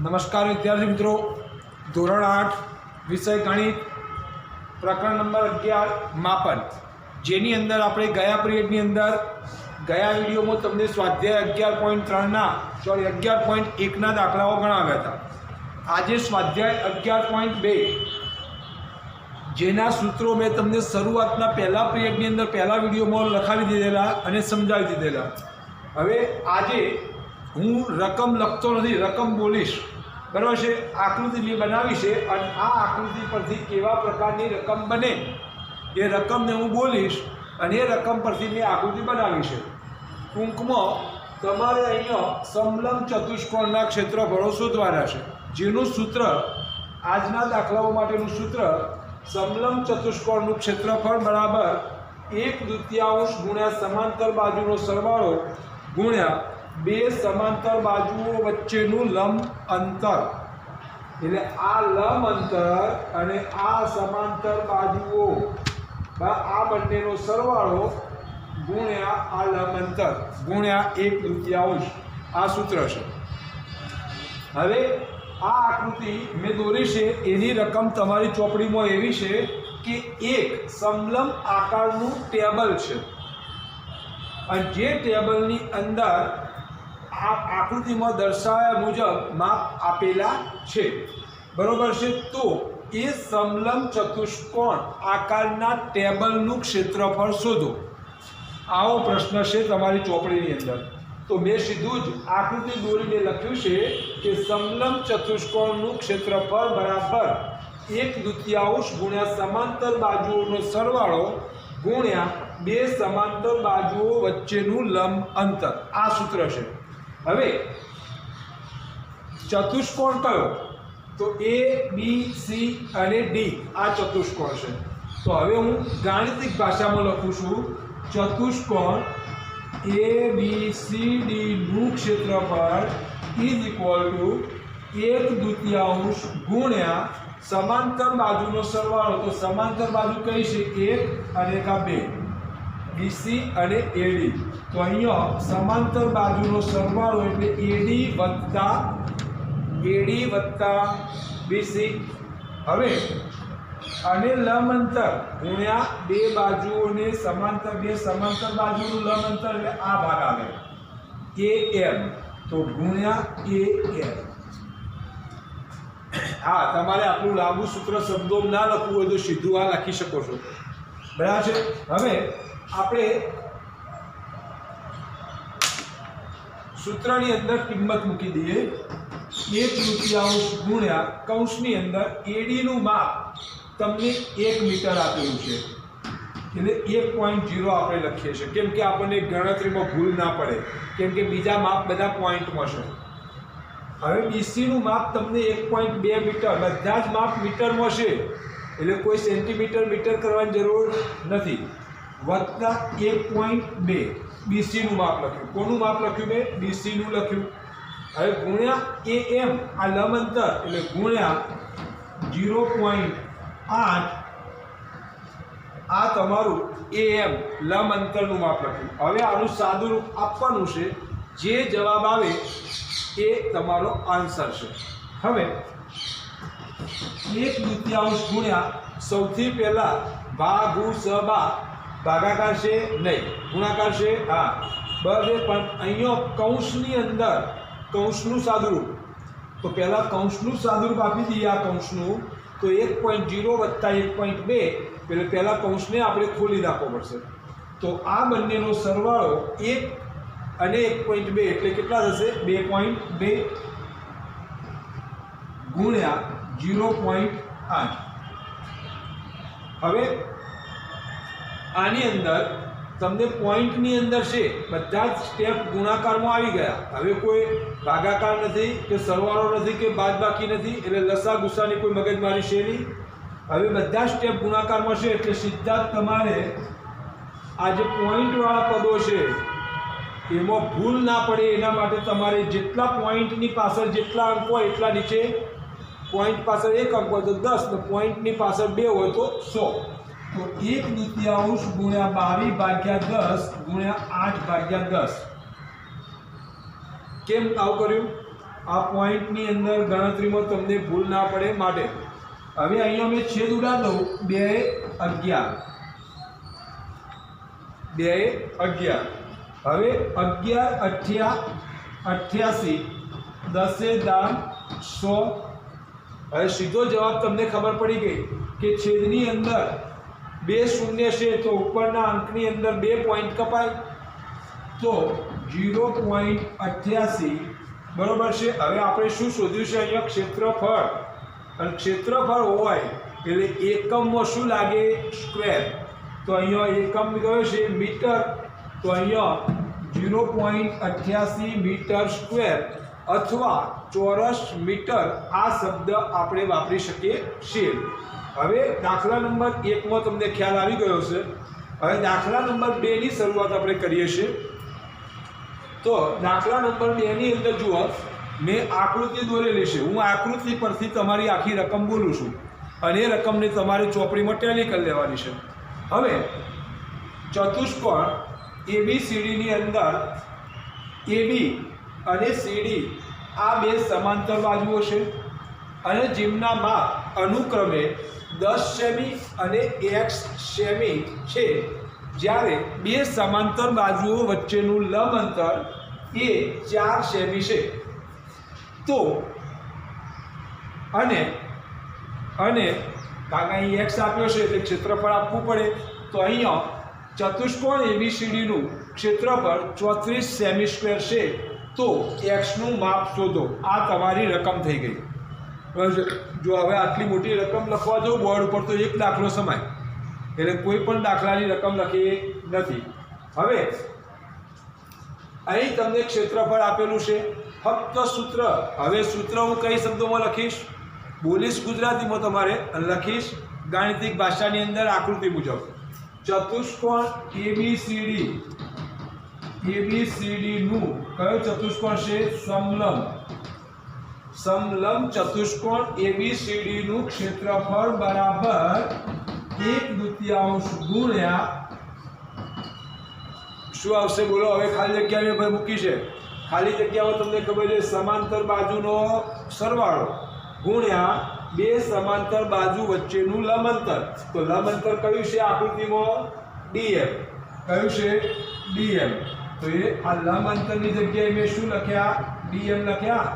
નમસ્કાર વિદ્યાર્થી મિત્રો, ધોરણ 8 વિષય ગણિત પ્રકરણ નંબર 11 માપન, જેની અંદર આપણે ગયા પિરિયડની અંદર ગયા વિડીયોમાં તમને સ્વાધ્યાય 11.3ના 11.1ના દાખલાઓ ગણાવ્યા હતા. આજે સ્વાધ્યાય 11.2 જેના સૂત્રો મેં તમને શરૂઆતના પહેલા પિરિયડની અંદર પહેલા વિડીયોમાં લખાવી દીધેલા અને સમજાવી દીધેલા. હવે આજે હું રકમ લખતો નથી, રકમ બોલીશ, બરાબર છે. આકૃતિ મેં બનાવી છે અને આ આકૃતિ પરથી કેવા પ્રકારની રકમ બને એ રકમને હું બોલીશ અને એ રકમ પરથી મેં આકૃતિ બનાવી છે. ટૂંકમાં તમારે અહીંયા સમલંબ ચતુષ્કોણના ક્ષેત્રફળો શોધવાના છે, જેનું સૂત્ર આજના દાખલાઓ માટેનું સૂત્ર સમલંબ ચતુષ્કોણનું ક્ષેત્રફળ બરાબર 1/2 ગુણ્યા સમાંતર બાજુનો સરવાળો ગુણ્યા બે સમાંતર બાજુઓ વચ્ચેનું લંબ અંતર. એટલે આ લંબ અંતર અને આ સમાંતર બાજુઓ આ બંનેનો સરવાળો ગુણ્યા આ લંબ અંતર ગુણ્યા 1/2 આ સૂત્ર છે. હવે આ આકૃતિ મેં દોરી છે, એની રકમ તમારી ચોપડીમાં એવી છે કે એક સમલંબ આકારનું ટેબલ છે અને જે ટેબલની અંદર આ આકૃતિમાં દર્શાવ્યા મુજબ માપ આપેલા છે, બરોબર છે. તો એ સમલંબ ચતુષ્કોણ આકારના ટેબલનું ક્ષેત્રફળ શોધો, આવો પ્રશ્ન છે તમારી ચોપડીની અંદર. તો મેં સીધું જ આકૃતિ દોરીને લખ્યું છે કે સમલંબ ચતુષ્કોણનું ક્ષેત્રફળ બરાબર 1/2 ગુણ્યા સમાંતર બાજુઓનો સરવાળો ગુણ્યા બે સમાંતર બાજુઓ વચ્ચેનું લંબ અંતર. આ સૂત્ર છે. હવે ચતુષ્કોણ કયો? તો A, B, C અને D આ ચતુષ્કોણ છે. તો હવે હું ગાણિતિક ભાષામાં લખું છું, ચતુષ્કોણ ABCD નું ક્ષેત્રફળ ઇઝ ઇક્વલ ટુ 1/2 ગુણ્યા સમાંતર બાજુનો સરવાળો. તો સમાંતર બાજુ કઈ છે? 1 અને 2, BC અને AD. તો અહીંયા સમાંતર બાજુનો સરવાળો એટલે AD વત્તા BC. હવે અને લંબ અંતર ગુણ્યા બે બાજુઓને સમાંતર, બે સમાંતર બાજુનું લંબ અંતર એટલે આ ભાગ આવે AM. તો ગુણ્યા AM. હા, તમારે આટલું લાંબુ સૂત્ર શબ્દો ના લખવું હોય તો સીધું આ લખી શકો છો, બરાબર છે. હવે આપણે સૂત્રની અંદર કિંમત મૂકી દઈએ. 1/2 ગુણ્યા કૌંસની અંદર AD નું માપ તમને 1 મીટર આપેલું છે એટલે 1.0 આપણે લખીએ છીએ, કેમ કે આપણને ગણતરીમાં ભૂલ ના પડે, કેમ કે બીજા માપ બધા પોઈન્ટમાં છે. હવે BC નું માપ તમને 1.2 મીટર, બધા જ માપ મીટરમાં છે એટલે કોઈ સેન્ટીમીટર મીટર કરવાની જરૂર નથી. વત્તા 1.2 BC નું માપ લખ્યું. કોનું માપ લખ્યું મેં? BC નું લખ્યું. હવે ગુણ્યા AM આ લંબ અંતર એટલે ગુણ્યા 0.8 આ તમારું AM લંબ અંતરનું માપ લખ્યું. હવે આનું સાદું રૂપ આપવાનું છે, જે જવાબ આવે એ તમારો આન્સર છે. હવે 1/2 ગુણ્યા સૌથી પહેલા ભાગાકાર છે નહીં, ગુણાકાર છે. હા, બરાબર. પણ અહીંયા કૌંસની અંદર કૌંસનું સાદુરૂપ, તો પહેલા કૌંસનું સાદુરૂપ આપી દઈએ. આ કૌંસનું તો 1.0 વત્તા 1.2 એટલે પહેલા કૌંસને આપણે ખોલી નાખવો પડશે. તો આ બંનેનો સરવાળો 1 અને 1.2 એટલે કેટલા થશે? 2.2 ગુણ્યા 0.8. હવે આની અંદર તમને પોઈન્ટની અંદર છે બધા જ સ્ટેપ ગુણાકારમાં આવી ગયા. હવે કોઈ ભાગાકાર નથી કે સરવાળો નથી કે બાદબાકી નથી, એટલે લસા ગુસાની કોઈ મગજમારી છે નહીં. હવે બધા સ્ટેપ ગુણાકારમાં છે એટલે સીધા જ તમારે આ જે પોઈન્ટવાળા પદો છે એમાં ભૂલ ના પડે એના માટે તમારે જેટલા પોઈન્ટની પાછળ જેટલા અંક હોય એટલા નીચે, પોઈન્ટ પાછળ 1 અંક હોય તો 10 ને પોઈન્ટની પાછળ 2 હોય તો 100. તો 1/2 ગુણ્યા 22/10 ગુણ્યા 8/10. કેમ આવું કર્યું? આ પોઈન્ટની અંદર ગણતરીમાં તમને ભૂલ ના પડે માટે હવે અહીંયા મેં છેદ ઉડાડ દઉં 2 11 હવે 11 88 10 દાન 100 હવે સીધો જવાબ તમને ખબર પડી ગઈ કે છેદની અંદર 2 શૂન્ય છે તો ઉપરના અંકની અંદર 2 પોઈન્ટ કપાય તો 0.88 બરોબર છે। હવે આપણે શું શોધ્યું છે અહીંયા ક્ષેત્રફળ અને ક્ષેત્રફળ હોય એટલે એકમમાં શું લાગે સ્ક્વેર તો અહીંયા એકમ કયો છે મીટર તો અહીંયા 0.88 મીટર સ્ક્વેર અથવા ચોરસ મીટર આ શબ્દ આપણે વાપરી શકીએ છીએ। હવે દાખલા નંબર 1 માં તમને ખ્યાલ આવી ગયો છે। હવે દાખલા નંબર 2 ની શરૂઆત આપણે કરીએ છીએ। તો દાખલા નંબર 2 ની અંદર જુઓ મેં આકૃતિ દોરેલી છે। હું આકૃતિ પરથી તમારી આખી રકમ બોલું છું અને એ રકમને તમારે ચોપડીમાં ટેલી કરી લેવાની છે। હવે ચતુષ્કોણ ABCD ની અંદર AB અને CD આ બે સમાંતર બાજુઓ છે અને જેમના માપ અનુક્રમે 10 સેમી અને x સેમી છે જ્યારે બે સમાંતર બાજુઓ વચ્ચેનું લંબ અંતર એ 4 સેમી છે। તો અને કારણ અહીં x આપ્યો છે એટલે ક્ષેત્રફળ આપવું પડે તો અહીંયા ચતુષ્કોણ ABCD નું ક્ષેત્રફળ 34 સેમી સ્ક્વેર છે તો x નું માપ શોધો। આ તમારી રકમ થઈ ગઈ। જો હવે આટલી મોટી રકમ લખવા જાઉં બોર્ડ ઉપર તો એક દાખલો સમાય એટલે કોઈ પણ દાખલાની રકમ લખી નથી। હવે અહીં તમને ક્ષેત્રફળ આપેલું છે ફક્ત સૂત્ર હવે સૂત્ર હું કઈ શબ્દોમાં લખીશ બોલીશ ગુજરાતીમાં તમારે લખીશ ગાણિતિક ભાષાની અંદર આકૃતિ મુજબ ચતુષ્કોણ ABCD નું કયો ચતુષ્કોણ છે સમલંબ ચતુષ્કોણ ABCD નું ક્ષેત્રફળ બરાબર 1/2 ગુણ્યા શું આવશે બોલો। હવે ખાલી જગ્યા મેં મૂકી છે ખાલી જગ્યામાં તમને ખબર છે સમાંતર બાજુનો સરવાળો ગુણ્યા બે સમાંતર બાજુ વચ્ચેનું લંબ અંતર તો લંબ અંતર કયું છે આકૃતિમાં DM કયું છે DM તો એ આ લંબ અંતરની જગ્યાએ મેં શું લખ્યા DM લખ્યા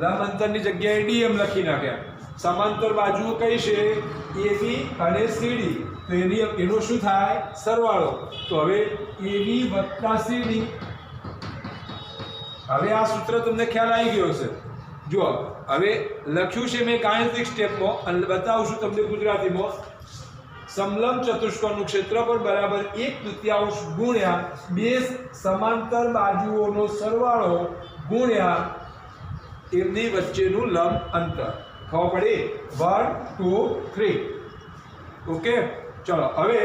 લંબ અંતરની જગ્યાએ DM લખી નાખ્યા। સમાંતર બાજુઓ કઈ છે AB અને CD તો એનો શું થાય સરવાળો તો હવે AB + CD હવે આ સૂત્ર તમને ખ્યાલ આવી ગયો છે। જુઓ હવે લખ્યું છે મેં ગાણિતિક સ્ટેપમાં અને બતાવું છું તમને ગુજરાતીમાં સમલંબ ચતુષ્કોણનું ક્ષેત્રફળ બરાબર 1/2 ગુણ્યા બે સમાંતર બાજુઓનો સરવાળો ગુણ્યા એમની વચ્ચેનું લંબ અંતર ખબર પડી 1 2 3 ઓકે। ચલો હવે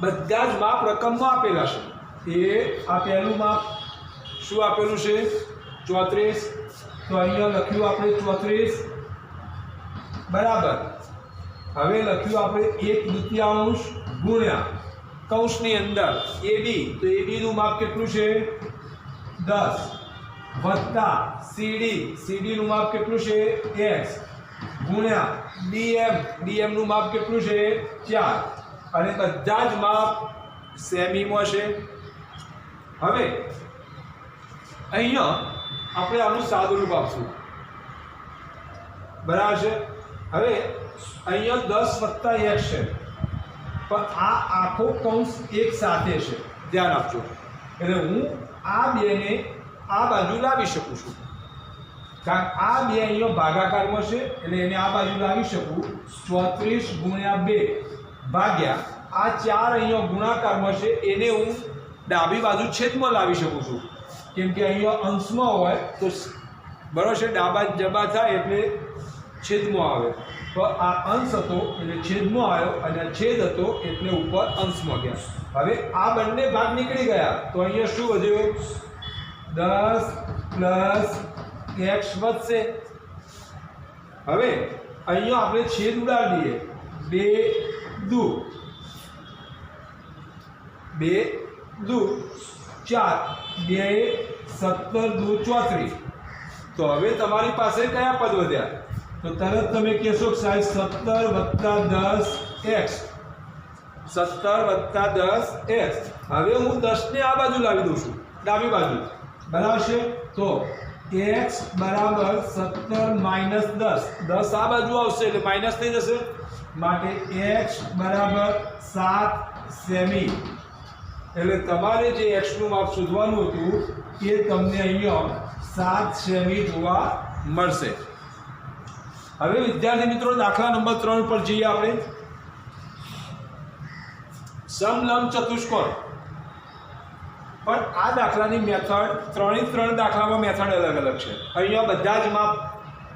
બધા જ માપ રકમમાં આપેલા છે એ આ પહેલું માપ શું આપેલું છે 34 તો અહીંયા લખ્યું આપણે 34 બરાબર હવે લખ્યું આપણે 1/2 ગુણ્યા કૌંસની અંદર AB તો AB નું માપ કેટલું છે 10 વત્તા CD નું માપ કેટલું છે x ગુણ્યા DM નું માપ કેટલું છે 4 અને બધા જ માપ સેમીમાં છે। હવે અહીંયા આપણે આનું સાદુરૂપ આપશું બરાબર છે। હવે અહીંયા 10 + x છે પણ આ આખો કૌંસ એક સાથે છે ધ્યાન આપજો એટલે હું આ બેને આ બાજુ લાવી શકું છું કારણ આ બે અહીંયા ભાગાકારમાં છે એટલે એને આ બાજુ લાવી શકું 34 × 2 ભાગ્યા આ 4 અહીંયા ગુણાકારમાં છે એને હું ડાબી બાજુ છેદમાં લાવી શકું છું કેમ કે અહીંયા અંશમાં હોય તો બરાબર છે ડાબા જબા થાય એટલે છેદમાં આવે તો આ અંશ હતો એટલે છેદમાં આવ્યો અને છેદ હતો એટલે ઉપર અંશમાં ગયા। હવે આ બંને ભાગ નીકળી ગયા તો અહીંયા શું વધ્યું 10 + x વધશે। હવે અહીંયા આપણે છેદ ઉડાડીએ 2 2 2 4 2 17 2 34. તો હવે તમારી પાસે કયા પદ વધ્યા? તો તરત તમે કહેશો કે સાહેબ 17 + 10x, 17 + 10x. હવે હું 10 ને આ બાજુ લાવી દઉં છું, ડાબી બાજુ, બરાબર છે? તો x બરાબર 17 - 10, 10 આ બાજુ આવશે એટલે માઇનસ થઈ જશે, માટે x બરાબર 7 સેમી. એટલે તમારે જે x નું માપ શોધવાનું હતું એ તમને અહીંયા 7 સેમી જોવા મળશે. હવે વિદ્યાર્થી મિત્રો દાખલા નંબર 3 પર જઈએ આપણે. સમલંબ ચતુષ્કોણ. પણ આ દાખલાની મેથડ ત્રણે દાખલામાં મેથડ અલગ અલગ છે. અહીંયા બધા જ માપ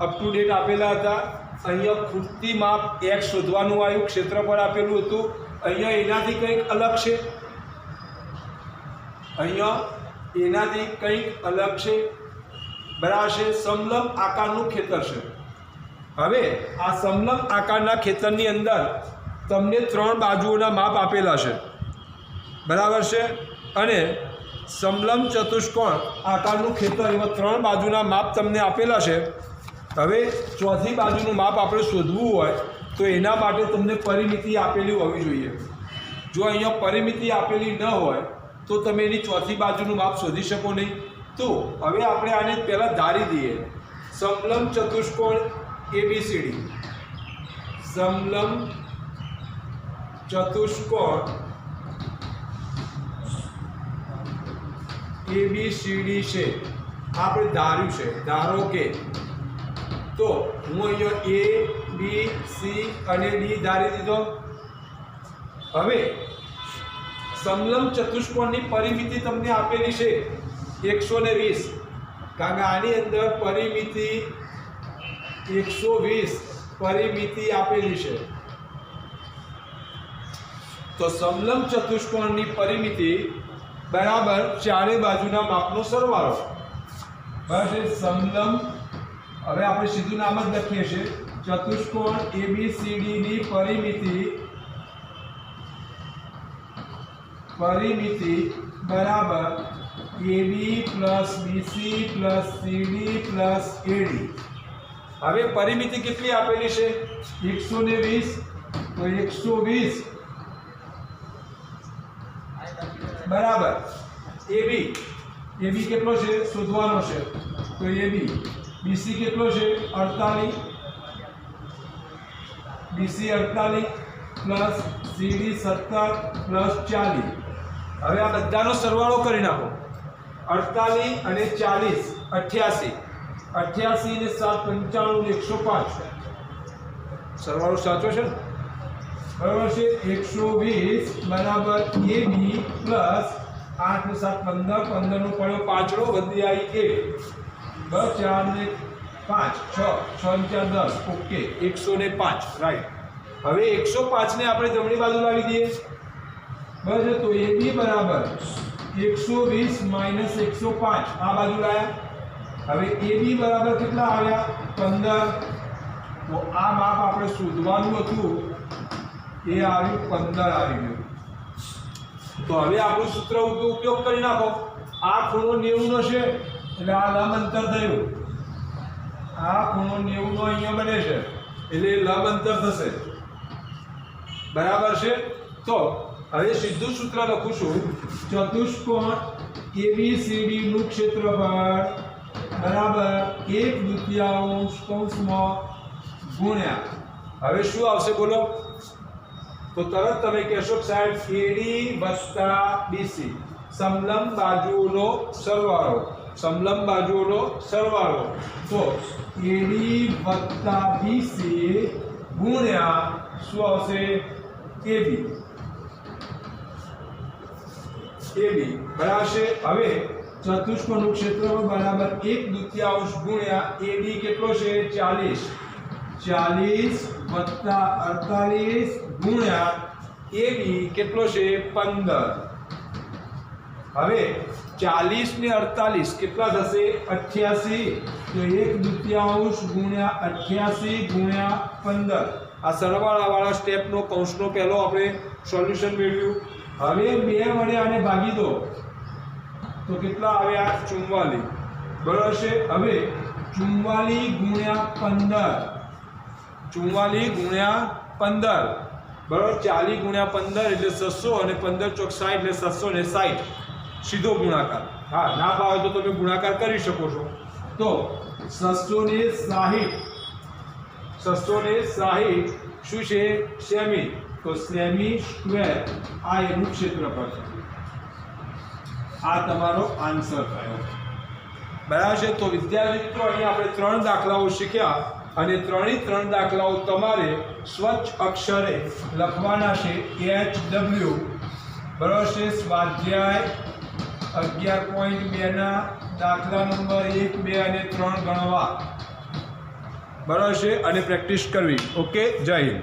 અપ ટુ ડેટ આપેલા હતા. અહીંયા ખૂટતી માપ x શોધવાનું આવ્યું, ક્ષેત્રફળ આપેલું હતું. અહીંયા એનાથી કંઈક અલગ છે, અહીંયા એનાથી કંઈક અલગ છે, બરાબર છે? સમલંબ આકારનું ખેતર છે. હવે આ સમલંબ આકારના ખેતરની અંદર તમને 3 બાજુઓના માપ આપેલા છે, બરાબર છે? અને સમલંબ ચતુષ્કોણ આકારનું ખેતર, એમાં 3 બાજુના માપ તમને આપેલા છે. હવે ચોથી બાજુનું માપ આપણે શોધવું હોય તો એના માટે તમને પરિમિતિ આપેલી હોવી જોઈએ. જો અહીંયા પરિમિતિ આપેલી ન હોય તો તમે એની ચોથી બાજુનું માપ શોધી શકો નહીં. તો હવે આપણે આને પહેલાં ધારી દઈએ. સમલંબ ચતુષ્કોણ ABCD, સમલંબ ચતુષ્કોણ ABCD છે, આપણે ધાર્યું છે. ધારો કે તો હું અહીંયા A, B, C અને D ધારી દીધો. હવે સમલંબ ચતુષ્કોણની પરિમિતિ તમને આપેલી છે 120, કારણ કે આની અંદર પરિમિતિ 120 પરિમિતિ આપેલી છે. તો સમલંબ ચતુષ્કોણની પરિમિતિ બરાબર ચારે બાજુના માપનો સરવાળો. બરાબર? સમલંબ, હવે આપણે સીધું નામ જ લખીએ છીએ, ચતુષ્કોણ ABCD ની પરિમિતિ બરાબર AB + BC + CD + AD. હવે પરિમિતિ કેટલી આપેલી છે? 120. તો 120 બરાબર AB કેટલો છે શોધવાનો છે. તો AB. BC કેટલો છે? 48. BC 48 plus CD 17 plus 40. હવે આ બધાનો સરવાળો કરી નાખો. 48 અને 40 88. 88 ને 7 95 105. સરવાળો સાચો છે ને? બરાબર છે? 120 બરાબર AB પ્લસ 8 ને 7 15, 15 નો પડ્યો પાંચડો, વધી આવી 1, બસ 4 ને 5 6, 6 ને 4 10. ઓકે, 105. રાઈટ. હવે 105 ને આપણે જમણી બાજુ લાવી દઈએ. બસ, તો AB બરાબર 120 માઇનસ 105 આ બાજુ લાયા. હવે AB બરાબર કેટલા આવ્યા? 15. તો આ માપ આપણે શોધવાનું હતું એ આવ્યું 15 આવી ગયું. તો હવે આપણું સૂત્ર ઉપયોગ કરી નાખો. આ ખૂણો 90 નો છે એટલે આ લંબ અંતર થયું. આ ખૂણો 90 નો અહીંયા બને છે એટલે લંબ અંતર થશે, બરાબર છે? તો હવે સીધું સૂત્ર લખું છું. ચતુષ્કોણ ABCD નું ક્ષેત્રફળ બરાબર 1/2 કૌંસમાં ગુણ્યા. હવે શું આવશે બોલો? તો તરત તમે કહેશો કે સાહેબ AD + BC સમલંબ બાજુઓનો સરવાળો. સમલંબ બાજુઓનો સરવાળો. તો AD + BC ગુણ્યા શું આવશે? AB. બરાબર છે? હવે ચતુષ્કોણનું ક્ષેત્રફળ બરાબર 1/2 ગુણ્યા AD કેટલો છે? 40. 40 + 48 ગુણ્યા AB કેટલો છે? 15. હવે 40 ને 48 કેટલા થશે? 88. તો 1/2 ગુણ્યા 88 ગુણ્યા 15. આ સરવાળાવાળા સ્ટેપનો કૌંસનો પહેલો આપણે સોલ્યુશન મેળવ્યું. હવે 2 વડે આને ભાગી દો. તો કેટલા આવ્યા 44 બરાબર છે. હવે 44 ગુણ્યા 15 બરાબર 40 ગુણ્યા 15 એટલે 600 અને 15 ચોક 60 એટલે 760 સીધો ગુણાકાર. હા, ના ભાવે તો તમે ગુણાકાર કરી શકો છો. તો 660 શું છે? સેમી. તો સેમી સ્ક્વેર આ એનું ક્ષેત્રફળ છે. આ તમારો આન્સર થયો. બરાબર છે. તો વિદ્યાર્થી મિત્રો અહીંયા આપણે 3 દાખલાઓ શીખ્યા અને 3 દાખલાઓ તમારે સ્વચ્છ અક્ષરે લખવાના છે. HW બરાબર છે. સ્વાધ્યાય 11.2 ના દાખલા નંબર 1, 2 અને 3 ગણવા. બરાબર છે. અને પ્રેક્ટિસ કરવી. ઓકે, જય હિન્દ.